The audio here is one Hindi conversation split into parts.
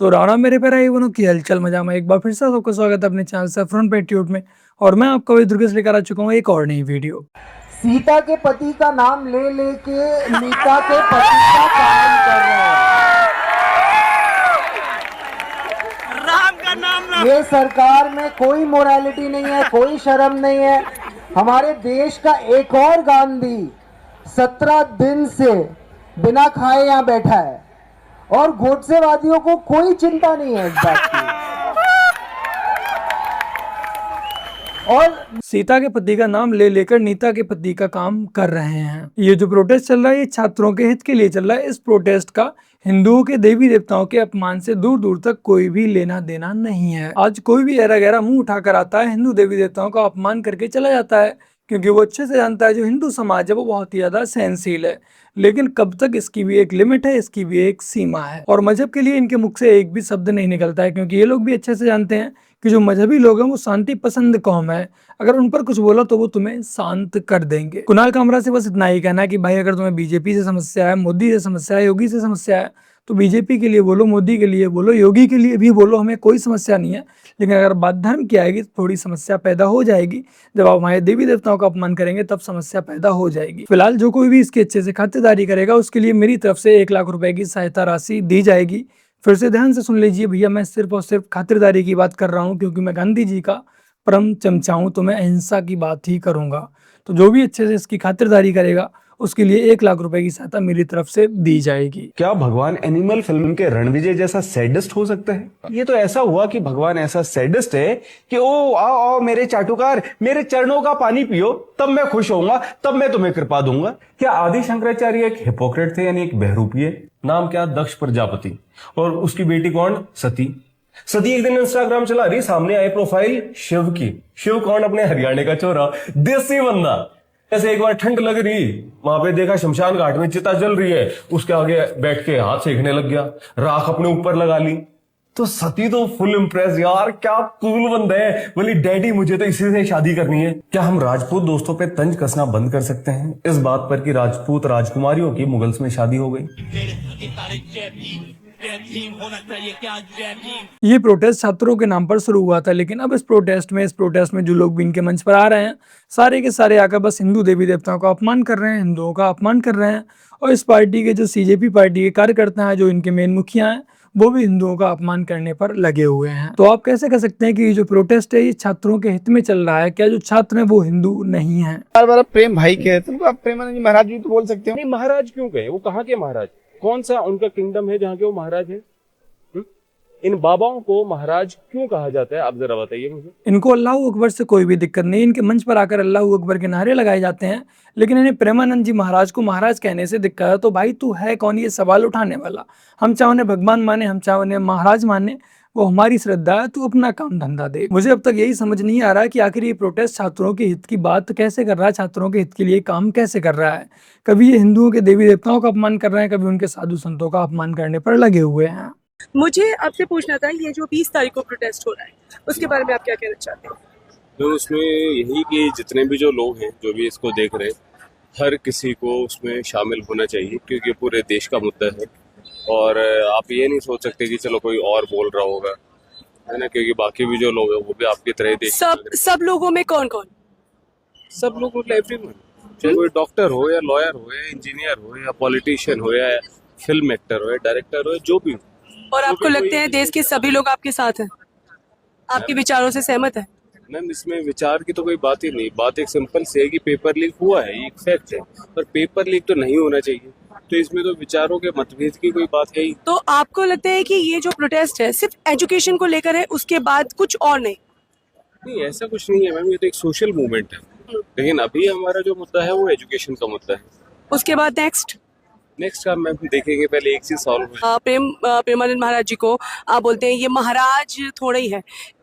तो राणा मेरे प्यारे भाई की हलचल मजा में एक बार फिर से सबका स्वागत है अपने चैनल सैफरन पे ट्यूब में। और मैं आपका वही दुर्गेश लेकर आ चुका हूँ एक और नई वीडियो। सीता के पति का नाम ले लेके नीता के पति का काम कर रहे हैं। राम का नाम ये सरकार में कोई मोरालिटी नहीं है, कोई शर्म नहीं है। हमारे देश का एक और गांधी 17 दिन से बिना खाए यहाँ बैठा है और गोडसेवादियों को कोई चिंता नहीं है इस बात की। और सीता के पति का नाम ले लेकर नीता के पति का काम कर रहे हैं। ये जो प्रोटेस्ट चल रहा है ये छात्रों के हित के लिए चल रहा है। इस प्रोटेस्ट का हिंदुओं के देवी देवताओं के अपमान से दूर दूर तक कोई भी लेना देना नहीं है। आज कोई भी ऐरा गहरा मुंह उठाकर आता है, हिंदू देवी देवताओं का अपमान करके चला जाता है, क्योंकि वो अच्छे से जानता है जो हिंदू समाज है वो बहुत ही ज्यादा सहनशील है। लेकिन कब तक इसकी भी एक लिमिट है, इसकी भी एक सीमा है। और मजहब के लिए इनके मुख से एक भी शब्द नहीं निकलता है, क्योंकि ये लोग भी अच्छे से जानते हैं कि जो मजहबी लोग हैं वो शांति पसंद कौम है। अगर उन पर कुछ बोला तो वो तुम्हें शांत कर देंगे। कुणाल कामरा से बस इतना ही कहना है कि भाई अगर तुम्हें बीजेपी से समस्या है, मोदी से समस्या है, योगी से समस्या है तो बीजेपी के लिए बोलो, मोदी के लिए बोलो, योगी के लिए भी बोलो, हमें कोई समस्या नहीं है। लेकिन अगर बात धर्म की आएगी तो थोड़ी समस्या पैदा हो जाएगी। जब आप हमारे देवी देवताओं का अपमान करेंगे तब समस्या पैदा हो जाएगी। फिलहाल जो कोई भी इसके अच्छे से खातिरदारी करेगा उसके लिए मेरी तरफ से 1 लाख रुपए की सहायता राशि दी जाएगी। फिर से ध्यान से सुन लीजिए भैया, मैं सिर्फ और सिर्फ खातिरदारी की बात कर रहा हूँ, क्योंकि मैं गांधी जी का परम चमचा हूं, तो मैं अहिंसा की बात ही करूंगा। तो जो भी अच्छे से इसकी खातिरदारी करेगा उसके लिए 1 लाख रुपए की सहायता मेरी तरफ से दी जाएगी। क्या भगवान एनिमल फिल्म के रणविजय जैसा सैडिस्ट हो सकता है? ये तो ऐसा हुआ कि भगवान ऐसा सैडिस्ट है कि ओ आओ आओ मेरे चाटुकार, मेरे चरणों का पानी पियो, तब मैं खुश होऊंगा, तब मैं तुम्हें कृपा दूंगा। क्या आदि शंकराचार्य एक हिपोक्रेट थे, यानी एक बहरूपीय? नाम क्या? दक्ष प्रजापति। और उसकी बेटी कौन? सती। सती एक दिन इंस्टाग्राम चला रही, सामने आई प्रोफाइल शिव की। शिव कौन? अपने हरियाणा का चोरा, देसी बंदा। ऐसे एक बार ठंड लग रही, वहां पे देखा शमशान घाट में चिता जल रही है, उसके आगे बैठ के हाथ सेकने लग गया, राख अपने ऊपर लगा ली। तो सती तो फुल इम्प्रेस, यार क्या कूल बंदा है, बोली डैडी मुझे तो इसी से शादी करनी है। क्या हम राजपूत दोस्तों पे तंज कसना बंद कर सकते हैं इस बात पर कि राजपूत राजकुमारियों की मुगल्स में शादी हो गई? ये प्रोटेस्ट छात्रों के नाम पर शुरू हुआ था, लेकिन अब इस प्रोटेस्ट में जो लोग भी इनके मंच पर आ रहे हैं सारे के सारे आकर बस हिंदू देवी देवताओं का अपमान कर रहे हैं, हिंदुओं का अपमान कर रहे हैं। और इस पार्टी के जो सीजेपी पार्टी के कार्यकर्ता हैं, जो इनके मेन मुखिया हैं, वो भी हिंदुओं का अपमान करने पर लगे हुए हैं। तो आप कैसे कह सकते हैं कि ये जो प्रोटेस्ट है ये छात्रों के हित में चल रहा है? क्या जो छात्र हैं वो हिंदू नहीं है? बार बार प्रेम भाई कहते हैं, आप प्रेमानंद जी महाराज भी तो बोल सकते हो। नहीं, महाराज क्यों कहे? वो कहाँ के महाराज? कौन सा उनका किंगडम है जहाँ के वो महाराज है? इन बाबाओं को महाराज क्यों कहा जाता है? आप जरा बताइए मुझे। इनको अल्लाह अकबर से कोई भी दिक्कत नहीं, इनके मंच पर आकर अल्लाह अकबर के नारे लगाए जाते हैं, लेकिन इन्हें प्रेमानंद जी महाराज को महाराज कहने से दिक्कत है। तो भाई तू है कौन ये सवाल उठाने वाला? हम चाहे उन्हें भगवान माने, हम चाहे उन्हें महाराज माने, वो हमारी श्रद्धा है। तू अपना काम धंधा दे। मुझे अब तक यही समझ नहीं आ रहा कि आखिर ये प्रोटेस्ट छात्रों के हित की बात कैसे कर रहा है, छात्रों के हित के लिए काम कैसे कर रहा है। कभी ये हिंदुओं के देवी देवताओं का अपमान कर रहे हैं, कभी उनके साधु संतों का अपमान करने पर लगे हुए हैं। मुझे आपसे पूछना था, ये जो 20 तारीख को प्रोटेस्ट हो रहा है उसके बारे में आप क्या कहना चाहते हैं? तो उसमें यही कि जितने भी जो लोग हैं जो भी इसको देख रहे हैं, हर किसी को उसमें शामिल होना चाहिए, क्योंकि पूरे देश का मुद्दा है। और आप ये नहीं सोच सकते कि चलो कोई और बोल रहा होगा, है ना, क्योंकि बाकी भी जो लोग हैं वो भी आपकी तरह देश सब लोगों में कौन कौन? सब लोग मतलब एवरीवन, चाहे कोई डॉक्टर हो या लॉयर हो या इंजीनियर हो या पॉलिटिशियन हो या फिल्म एक्टर हो या डायरेक्टर हो, जो भी। और आपको लगता है देश के सभी लोग आपके साथ हैं, आपके विचारों से सहमत है? मैम इसमें विचार की तो कोई बात ही नहीं। बात एक सिंपल सी है कि पेपर लीक हुआ है, ये एक फैक्ट है, पर पेपर लीक तो नहीं होना चाहिए। तो इसमें तो विचारों के मतभेद की कोई बात है ही। तो आपको लगता है कि ये जो प्रोटेस्ट है सिर्फ एजुकेशन को लेकर है, उसके बाद कुछ और नहीं? नहीं, ऐसा कुछ नहीं है मैम, ये तो एक सोशल मूवमेंट है। लेकिन अभी हमारा जो मुद्दा है वो एजुकेशन का मुद्दा है। उसके बाद नेक्स्ट का मैम देखेंगे, पहले एक चीज सॉल्व हो। प्रेमानंद महाराज जी को आप बोलते हैं ये महाराज थोड़े ही है,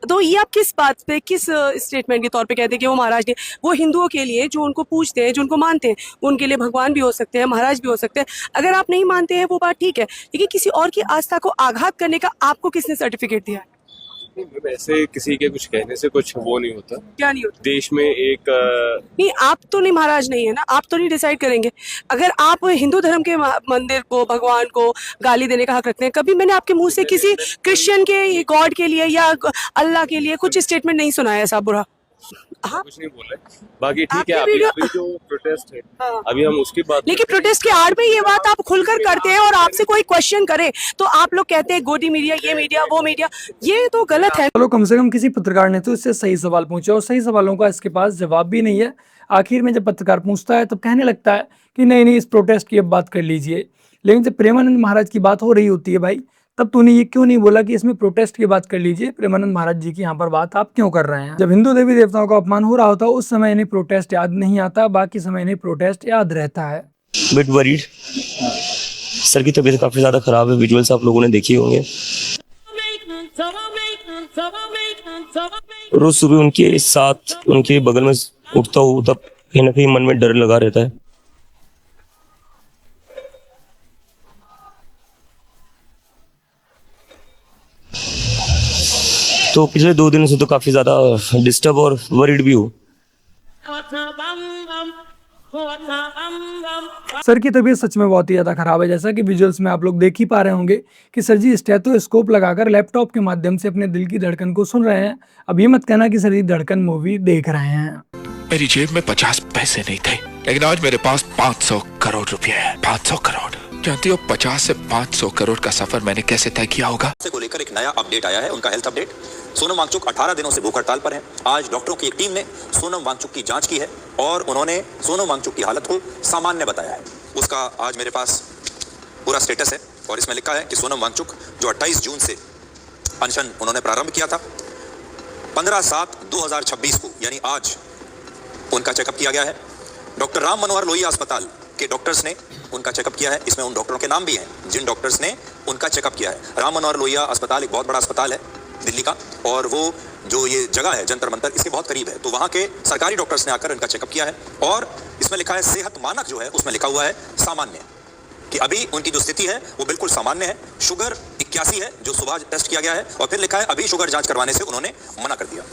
तो ये आप किस बात पे, किस स्टेटमेंट के तौर पे कहते हैं कि वो महाराज नहीं? वो हिंदुओं के लिए जो उनको पूजते हैं, जो उनको मानते हैं, उनके लिए भगवान भी हो सकते हैं, महाराज भी हो सकते हैं। अगर आप नहीं मानते हैं वो बात ठीक है, लेकिन किसी और की आस्था को आघात करने का आपको किसने सर्टिफिकेट दिया है? वैसे किसी के कुछ कहने से कुछ वो नहीं होता। क्या नहीं होता? देश में एक नहीं, आप तो नहीं महाराज नहीं है ना, आप तो नहीं डिसाइड करेंगे। अगर आप हिंदू धर्म के मंदिर को, भगवान को गाली देने का हक रखते हैं, कभी मैंने आपके मुंह से किसी क्रिश्चियन के गॉड के लिए या अल्लाह के लिए कुछ स्टेटमेंट नहीं सुना है ऐसा बुरा। हाँ, कुछ नहीं बोला है। बाकी ठीक आपने है, अभी वीडियो- अभी जो प्रोटेस्ट है, हाँ। अभी हम उसकी बात लेकिन प्रोटेस्ट के आड़ में ये बात आप खुलकर करते हैं और आपसे कोई क्वेश्चन करे तो आप लोग कहते हैं गोदी मीडिया, ये मीडिया, वो मीडिया, ये तो गलत है। चलो कम से कम किसी पत्रकार ने तो इससे सही सवाल पूछा और सही सवालों का इसके पास जवाब भी नहीं है। आखिर में जब पत्रकार पूछता है तब कहने लगता है कि नहीं नहीं, इस प्रोटेस्ट की अब बात कर लीजिए। लेकिन जब प्रेमानंद महाराज की बात हो रही होती है भाई, तब तूने ये क्यों नहीं बोला कि इसमें प्रोटेस्ट की बात कर लीजिए, प्रेमानंद महाराज जी की यहाँ पर बात आप क्यों कर रहे हैं? जब हिंदू देवी देवताओं का अपमान हो रहा होता है उस समय इन्हें प्रोटेस्ट याद नहीं आता, बाकी समय इन्हें प्रोटेस्ट याद रहता है। बिट वरीड, सर की तबीयत काफी ज्यादा खराब है, विजुअल्स आप लोगों ने देखे होंगे। रोज सुबह उनके साथ उनके बगल में उठता हूँ तब कहीं ना कहीं मन में डर लगा रहता है। तो पिछले 2 दिनों से तो काफी ज्यादा डिस्टर्ब और वरीड भी हूँ। सर की तबीयत सच में बहुत ही ज़्यादा खराब है, जैसा कि विजुअल्स में आप लोग देख ही पा रहे होंगे कि सर जी स्टेथोस्कोप लगाकर लैपटॉप के माध्यम से अपने दिल की धड़कन को सुन रहे हैं। अब ये मत कहना कि सर जी धड़कन मूवी देख रहे हैं। मेरी जेब में 50 पैसे नहीं थे, लेकिन आज मेरे पास 500 करोड़ रुपए है। 500 करोड़, जानती हो 50 से 500 करोड़ का सफर मैंने कैसे तय किया होगा? को लेकर एक नया अपडेट आया है, उनका हेल्थ अपडेट। सोनम वांगचुक 18 दिनों से भूख हड़ताल पर हैं। आज डॉक्टरों की एक टीम ने सोनम वांगचुक की जांच की है और उन्होंने सोनम वांगचुक की हालत को सामान्य बताया है। उसका आज मेरे पास पूरा स्टेटस है और इसमें लिखा है कि सोनम वांगचुक जो 28 जून से अनशन उन्होंने प्रारंभ किया था, 15/7/2026 को यानी आज उनका चेकअप किया गया है। डॉक्टर राम मनोहर लोहिया अस्पताल के डॉक्टर्स ने उनका चेकअप किया है। इसमें उन डॉक्टरों के नाम भी हैं जिन डॉक्टर्स ने उनका चेकअप किया है। राम मनोहर लोहिया अस्पताल एक बहुत बड़ा अस्पताल है दिल्ली का, और वो जो ये जगह है जंतर मंतर, इसके बहुत करीब है। तो वहाँ के सरकारी डॉक्टर्स ने आकर इनका चेकअप किया है और इसमें लिखा है सेहत मानक जो है उसमें लिखा हुआ है सामान्य, कि अभी उनकी जो स्थिति है वो बिल्कुल सामान्य है। शुगर 81 है जो सुबह टेस्ट किया गया है, और फिर लिखा है अभी शुगर जांच करवाने से उन्होंने मना कर दिया।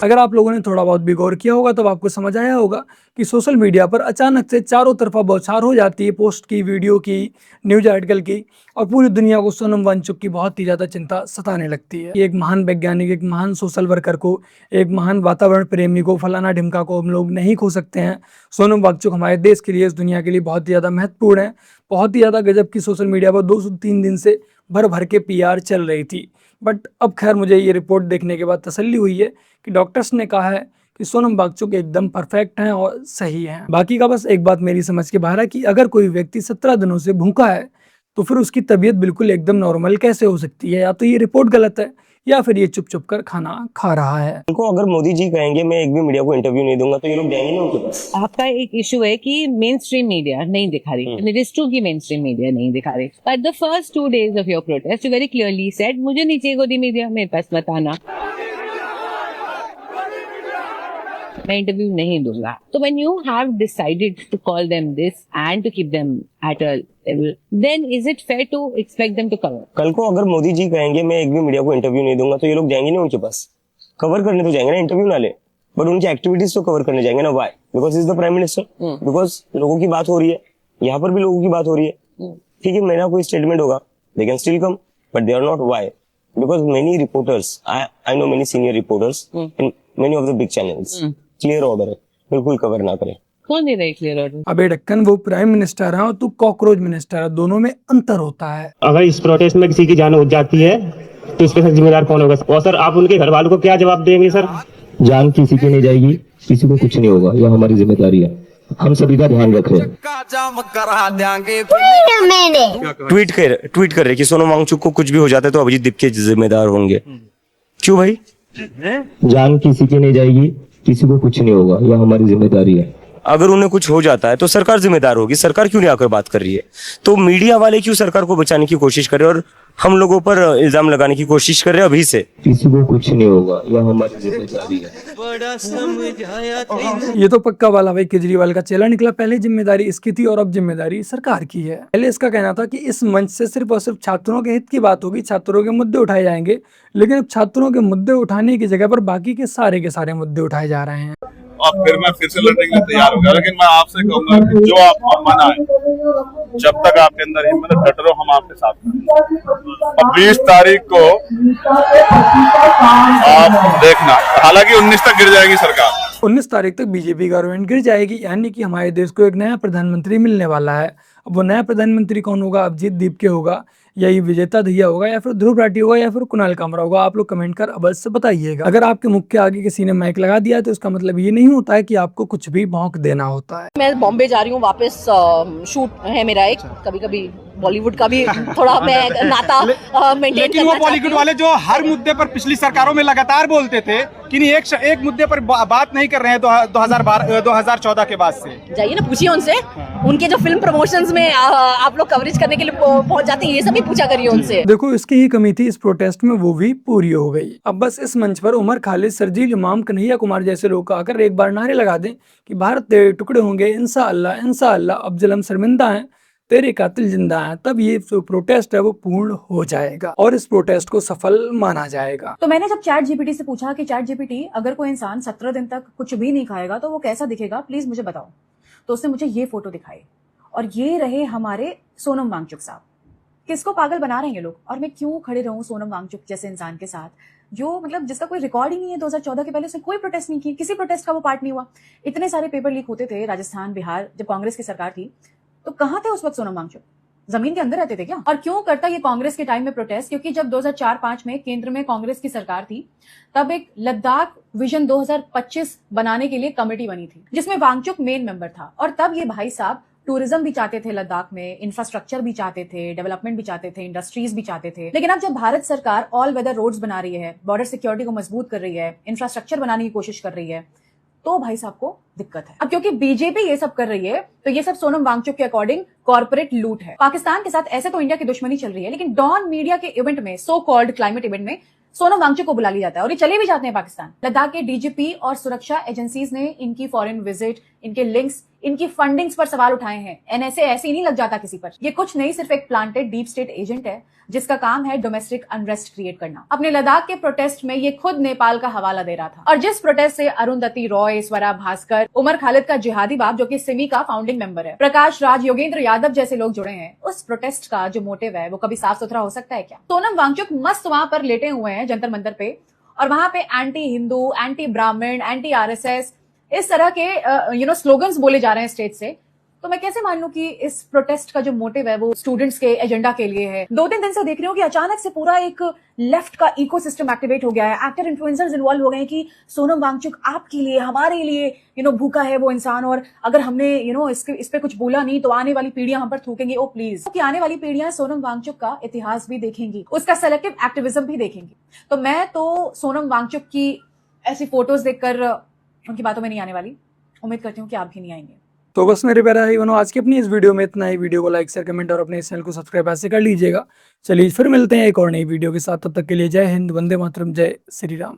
अगर आप लोगों ने थोड़ा बहुत भी गौर किया होगा तो आपको समझ आया होगा कि सोशल मीडिया पर अचानक से चारों तरफा बौछार हो जाती है पोस्ट की, वीडियो की, न्यूज आर्टिकल की, और पूरी दुनिया को सोनम वांगचुक की बहुत ही ज़्यादा चिंता सताने लगती है। एक महान वैज्ञानिक, एक महान सोशल वर्कर को, एक महान वातावरण प्रेमी को, फलाना ढिमका को हम लोग नहीं खो सकते हैं। सोनम वांगचुक हमारे देश के लिए, इस दुनिया के लिए बहुत ही ज़्यादा महत्वपूर्ण है। बहुत ही ज़्यादा गजब की सोशल मीडिया पर 2-3 दिन से भर भर के PR चल रही थी। बट अब खैर मुझे ये रिपोर्ट देखने के बाद तसल्ली हुई है कि डॉक्टर्स ने कहा है कि सोनम वांगचुक एकदम परफेक्ट हैं और सही हैं। बाकी का बस एक बात मेरी समझ के बाहर है कि अगर कोई व्यक्ति 17 दिनों से भूखा है तो फिर उसकी तबीयत बिल्कुल एकदम नॉर्मल कैसे हो सकती है? या तो ये रिपोर्ट गलत है या फिर ये चुप चुप कर खाना खा रहा है। देखो, अगर मोदी जी कहेंगे मैं एक भी मीडिया को इंटरव्यू नहीं दूंगा तो ये लोग जाएंगे ना उनके पास। आपका एक इशू है कि मेन स्ट्रीम मीडिया नहीं दिखा रही, इट इज ट्रू कि मेन स्ट्रीम मीडिया नहीं दिखा रही, but the first 2 days of your protest you very clearly said मुझे नहीं चाहिए गोदी मीडिया, मेरे पास मत आना, मैं इंटरव्यू नहीं दूंगा। तो when you have decided to call them this end to keep them at a level, then is it fair to expect them to cover? कल को अगर मोदी जी कहेंगे मैं एक भी मीडिया को इंटरव्यू नहीं दूंगा तो ये लोग जाएंगे ना उनके पास, कवर करने तो जाएंगे ना, इंटरव्यू ना ले, बट उनकी एक्टिविटीज तो कवर करने जाएंगे ना। Why? Because is the prime minister, because लोगों की बात हो रही है, यहाँ पर भी लोगों की बात हो रही है। ठीक है, मेरा कोई स्टेटमेंट होगा, they can still come, but they are not. Why? Because many reporters, I know many senior reporters in many of the big channels, clear order है, बिल्कुल कवर ना करें। कौन दे रहा है क्लियर ऑर्डर? अबे ढक्कन, वो प्राइम मिनिस्टर है और तू कॉकरोच मिनिस्टर है, दोनों में अंतर होता है। अगर इस प्रोटेस्ट में किसी की जान हो जाती है तो इसके सर जिम्मेदार कौन होगा? और सर आप उनके घर वालों को क्या जवाब देंगे? सर जान किसी की नहीं जाएगी, किसी को कुछ नहीं होगा, यह हमारी जिम्मेदारी है, हम सभी का ध्यान रख रहे हैं। ट्वीट कर रहे कि सोनम वांगचुक को कुछ भी हो जाता है तो अभिजीत दीप जिम्मेदार होंगे। क्यों भाई? जान किसी की नहीं जाएगी, किसी को कुछ नहीं होगा, यह हमारी जिम्मेदारी है, अगर उन्हें कुछ हो जाता है तो सरकार जिम्मेदार होगी, सरकार क्यों नहीं आकर बात कर रही है? तो मीडिया वाले क्यों सरकार को बचाने की कोशिश कर रहे हैं और हम लोगों पर इल्जाम लगाने की कोशिश कर रहे हैं अभी से? किसी को कुछ नहीं होगा, यह हमारी जिम्मेदारी है। ये तो पक्का वाला भाई केजरीवाल का चेला निकला। पहले जिम्मेदारी इसकी थी और अब जिम्मेदारी सरकार की है। पहले इसका कहना था कि इस मंच से सिर्फ और सिर्फ छात्रों के हित की बात होगी, छात्रों के मुद्दे उठाए जाएंगे, लेकिन अब छात्रों के मुद्दे उठाने की जगह पर बाकी के सारे मुद्दे उठाए जा रहे हैं। और फिर मैं फिर से लड़ने के लिए तैयार हो गया, लेकिन मैं आपसे कहूंगा कि जो आप मनाए, जब तक आपके अंदर हिम्मत है, डट रहो, हम आपके साथ हैं। और 20 तारीख को आप देखना, हालांकि 19 तक गिर जाएगी सरकार। 19 तारीख तक बीजेपी गवर्नमेंट गिर जाएगी, यानी कि हमारे देश को एक नया प्रधानमंत्री मिलने वाला है। अब वो नया प्रधानमंत्री कौन होगा? अभिजीत दीपके होगा, या ये विजेता दहिया होगा, या फिर ध्रुव राठी होगा, या फिर कुणाल कामरा होगा? आप लोग कमेंट कर अवश्य बताइएगा। अगर आपके मुख के आगे किसी ने माइक लगा दिया तो इसका मतलब ये नहीं होता है कि आपको कुछ भी भौंक देना होता है। मैं बॉम्बे जा रही हूँ वापस, शूट है मेरा एक, कभी कभी बॉलीवुड का भी थोड़ा मैं नाता मेंटेन लेकिन वो बॉलीवुड वाले जो हर मुद्दे पर पिछली सरकारों में लगातार बोलते थे कि नहीं एक मुद्दे पर बात नहीं कर रहे हैं 2014 के बाद से। जाइए ना, पूछिए उनसे, उनके जो फिल्म प्रमोशंस में आप लोग कवरेज करने के लिए पहुंच जाते हैं, ये सब भी पूछा करिए उनसे। देखो, इसकी ही कमी थी इस प्रोटेस्ट में, वो भी पूरी हो गई। अब बस इस मंच पर उमर खालिद, शर्जील इमाम, कन्हैया कुमार जैसे लोग आकर एक बार नारे लगा दें कि भारत तेरे टुकड़े होंगे, इंशाअल्लाह इंशाअल्लाह, अफजल हम शर्मिंदा हैं, तेरे कातिल जिंदा हैं, तब ये जो प्रोटेस्ट है वो पूर्ण हो जाएगा और इस प्रोटेस्ट को सफल माना जाएगा। तो मैंने जब चैट जीपीटी से पूछा कि चैट जीपीटी, अगर कोई इंसान 17 दिन तक कुछ भी नहीं खाएगा तो वो कैसा दिखेगा, प्लीज मुझे बताओ। तो उसने मुझे ये फोटो दिखाई और ये रहे हमारे सोनम वांगचुक साहब। किसको पागल बना रहे हैं ये लोग, और मैं क्यों खड़े रहूं सोनम वांगचुक जैसे इंसान के साथ, जो मतलब जिसका कोई रिकॉर्ड ही नहीं है। 2014 के पहले उसने कोई प्रोटेस्ट नहीं की, किसी प्रोटेस्ट का वो पार्ट नहीं हुआ। इतने सारे पेपर लीक होते थे राजस्थान, बिहार, जब कांग्रेस की सरकार थी, तो कहां थे उस वक्त सोनम वांगचुक? जमीन के अंदर रहते थे क्या? और क्यों करता ये कांग्रेस के टाइम में प्रोटेस्ट? क्योंकि जब 2004-5 में केंद्र में कांग्रेस की सरकार थी, तब एक लद्दाख विजन 2025 बनाने के लिए कमेटी बनी थी, जिसमें वांगचुक मेन मेंबर था। और तब ये भाई साहब टूरिज्म भी चाहते थे लद्दाख में, इंफ्रास्ट्रक्चर भी चाहते थे, डेवलपमेंट भी चाहते थे, इंडस्ट्रीज भी चाहते थे। लेकिन अब जब भारत सरकार ऑल वेदर रोड्स बना रही है, बॉर्डर सिक्योरिटी को मजबूत कर रही है, इंफ्रास्ट्रक्चर बनाने की कोशिश कर रही है, तो भाई साहब को दिक्कत है। अब क्योंकि बीजेपी ये सब कर रही है, तो ये सब सोनम वांगचुक के अकॉर्डिंग कॉर्पोरेट लूट है। पाकिस्तान के साथ ऐसे तो इंडिया की दुश्मनी चल रही है, लेकिन डॉन मीडिया के इवेंट में, सो कॉल्ड क्लाइमेट इवेंट में, सोनम वांगचुक को बुला लिया जाता है और ये चले भी जाते हैं पाकिस्तान। लद्दाख के डीजीपी और सुरक्षा एजेंसीज ने इनकी फॉरेन विजिट, इनके लिंक्स, इनकी फंडिंग्स पर सवाल उठाए हैं। एनएसए ऐसे ही नहीं लग जाता किसी पर। ये कुछ नहीं, सिर्फ एक प्लांटेड डीप स्टेट एजेंट है जिसका काम है डोमेस्टिक अनरेस्ट क्रिएट करना। अपने लद्दाख के प्रोटेस्ट में ये खुद नेपाल का हवाला दे रहा था। और जिस प्रोटेस्ट से अरुंधति रॉय, स्वरा भास्कर, उमर खालिद का जिहादी बाप जो कि सिमी का फाउंडिंग मेंबर है, प्रकाश राज, योगेंद्र यादव जैसे लोग जुड़े हैं, उस प्रोटेस्ट का जो मोटिव है वो कभी साफ सुथरा हो सकता है क्या? सोनम वांगचुक मस्त वहां पर लेटे हुए हैं जंतर मंतर पे, और वहां पे एंटी हिंदू, एंटी ब्राह्मण, एंटी आरएसएस, इस तरह के स्लोगन्स बोले जा रहे हैं स्टेज से। तो मैं कैसे मान लूं कि इस प्रोटेस्ट का जो मोटिव है वो स्टूडेंट्स के एजेंडा के लिए है? 2-3 दिन से देख रही हूँ कि अचानक से पूरा एक लेफ्ट का इकोसिस्टम एक्टिवेट हो गया है। एक्टर इन्फ्लुएंसर्स इन्वॉल्व हो गए कि सोनम वांगचुक आपके लिए, हमारे लिए भूखा है वो इंसान, और अगर हमने इस पे कुछ बोला नहीं तो आने वाली पीढ़ियां हम पर थूकेंगी। ओ प्लीज, कि आने वाली पीढ़ियां सोनम वांगचुक का इतिहास भी देखेंगी, उसका सेलेक्टिव एक्टिविज्म भी देखेंगी। तो मैं तो सोनम वांगचुक की ऐसी फोटोज देखकर उनकी बातों में नहीं आने वाली। उम्मीद करती हूँ कि आप भी नहीं आएंगे। तो बस मेरे प्यारे भाई बहनों, आज की अपनी इस वीडियो में इतना ही। वीडियो को लाइक, शेयर, कमेंट और अपने इस चैनल को सब्सक्राइब ऐसे कर लीजिएगा। चलिए फिर मिलते हैं एक और नई वीडियो के साथ, तब तक के लिए जय हिंद, वंदे मातरम, जय श्री राम।